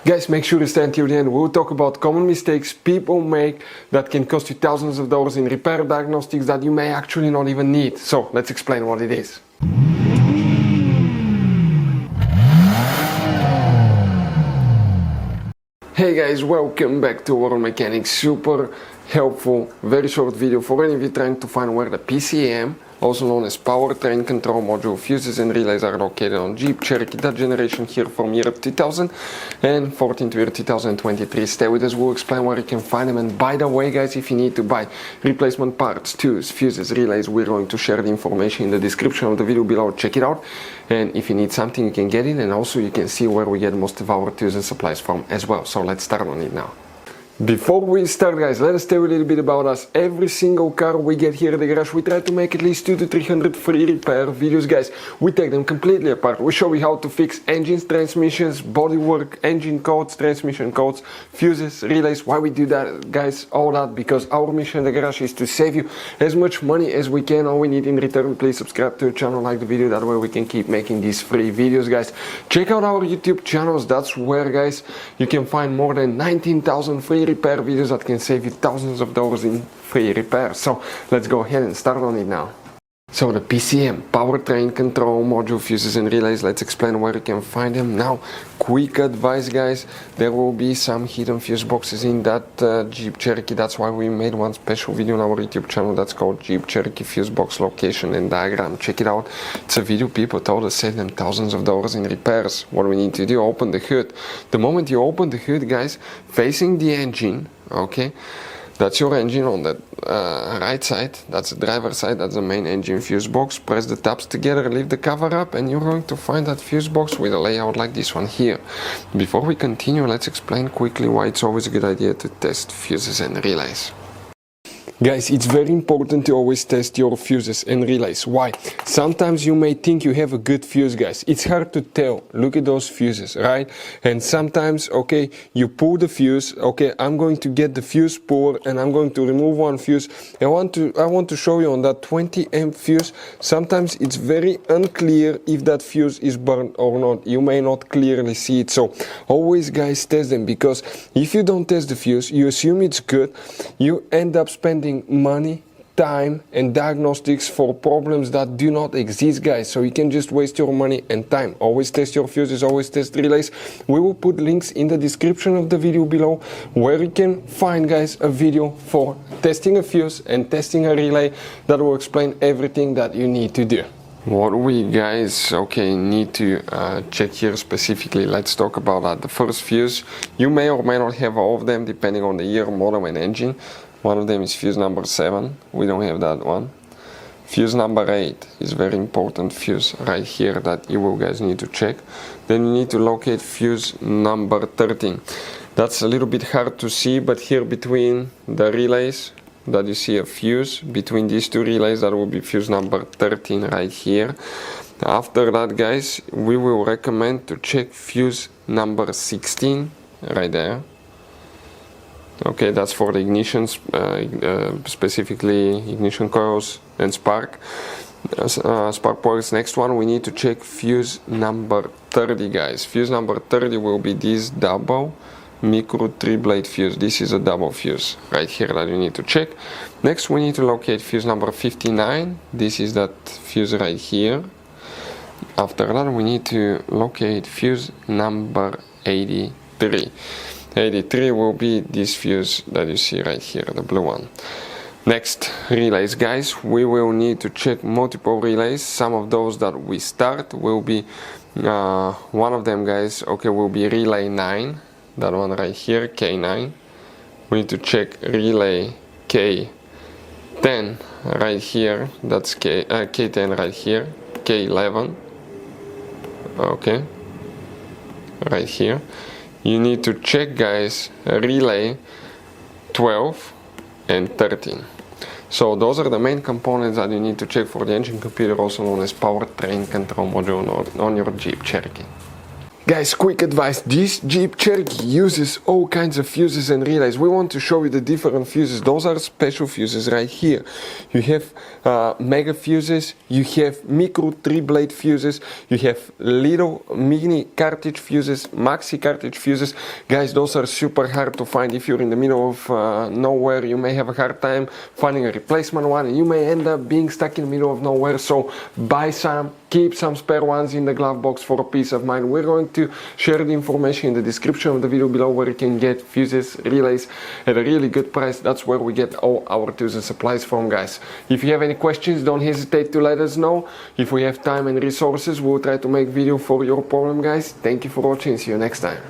Guys, make sure to stay until the end. We'll talk about common mistakes people make that can cost you thousands of dollars in repair diagnostics that you may actually not even need. So let's explain what it is. Hey guys, welcome back to Auto Mechanics. Super helpful, very short video for any of you trying to find where the PCM, also known as Powertrain Control Module, fuses and relays are located on Jeep Cherokee, that generation here from year 2014 to year 2023. Stay with us, we'll explain where you can find them. And by the way guys, if you need to buy replacement parts, tools, fuses, relays, we're going to share the information in the description of the video below. Check it out. And if you need something, you can get it, and also you can see where we get most of our tools and supplies from as well. So let's start on it now. Before we start guys, let us tell you a little bit about us. Every single car we get here at the garage, we try to make at least 200 to 300 free repair videos guys. We take them completely apart. We show you how to fix engines, transmissions, bodywork, engine codes, transmission codes, fuses, relays. Why we do that guys, all that because our mission at the garage is to save you as much money as we can. All we need in return, please subscribe to the channel, like the video, that way we can keep making these free videos guys. Check out our YouTube channels, that's where guys you can find more than 19,000 free repair videos that can save you thousands of dollars in free repair. So let's go ahead and start on it now. So the PCM, Powertrain Control Module, fuses and relays, let's explain where you can find them. Now, quick advice guys, there will be some hidden fuse boxes in that Jeep Cherokee. That's why we made one special video on our YouTube channel that's called Jeep Cherokee Fuse Box Location and Diagram. Check it out. It's a video people told us save them thousands of dollars in repairs. What we need to do, open the hood. The moment you open the hood guys, facing the engine, okay, that's your engine on the right side, that's the driver's side, that's the main engine fuse box. Press the tabs together, leave the cover up, and you're going to find that fuse box with a layout like this one here. Before we continue, let's explain quickly why it's always a good idea to test fuses and relays. Guys, it's very important to always test your fuses and relays. Why? Sometimes you may think you have a good fuse guys. It's hard to tell. Look at those fuses, right? And sometimes, okay, you pull the fuse, okay, I'm going to get the fuse puller and I'm going to remove one fuse. I want to show you on that 20 amp fuse, sometimes it's very unclear if that fuse is burned or not. You may not clearly see it. So always guys test them, because if you don't test the fuse, you assume it's good, you end up spending money, time and diagnostics for problems that do not exist guys. So you can just waste your money and time. Always test your fuses, always test relays. We will put links in the description of the video below where you can find guys a video for testing a fuse and testing a relay that will explain everything that you need to do. What we guys need to check here specifically, let's talk about that. The first fuse, you may or may not have all of them depending on the year, model and engine. One of them is fuse number 7, we don't have that one. Fuse number 8 is very important fuse right here that you will guys need to check. Then you need to locate fuse number 13. That's a little bit hard to see, but here between the relays that you see a fuse, between these two relays, that will be fuse number 13 right here. After that guys, we will recommend to check fuse number 16 right there. Okay, that's for the ignition, specifically ignition coils and spark plugs. Next one, we need to check fuse number 30 guys. Fuse number 30 will be this double micro 3-blade fuse. This is a double fuse right here that you need to check. Next we need to locate fuse number 59. This is that fuse right here. After that we need to locate fuse number 83. 83 will be this fuse that you see right here, the blue one. Next, relays guys, we will need to check multiple relays. Some of those that we start will be one of them guys, okay, will be relay 9, that one right here, K9. We need to check relay K10 right here, that's K10 right here, K11, okay, right here. You need to check guys relay 12 and 13. So those are the main components that you need to check for the engine computer, also known as Powertrain Control Module on your Jeep Cherokee. Guys, quick advice, this Jeep Cherokee uses all kinds of fuses and relays. We want to show you the different fuses. Those are special fuses right here. You have mega fuses, you have micro 3-blade fuses, you have little mini cartridge fuses, maxi cartridge fuses. Guys, those are super hard to find. If you're in the middle of nowhere, you may have a hard time finding a replacement one, and you may end up being stuck in the middle of nowhere. So buy some, keep some spare ones in the glove box for a peace of mind. We're going to share the information in the description of the video below where you can get fuses, relays at a really good price. That's where we get all our tools and supplies from, guys. If you have any questions, don't hesitate to let us know. If we have time and resources, we'll try to make video for your problem, guys. Thank you for watching. See you next time.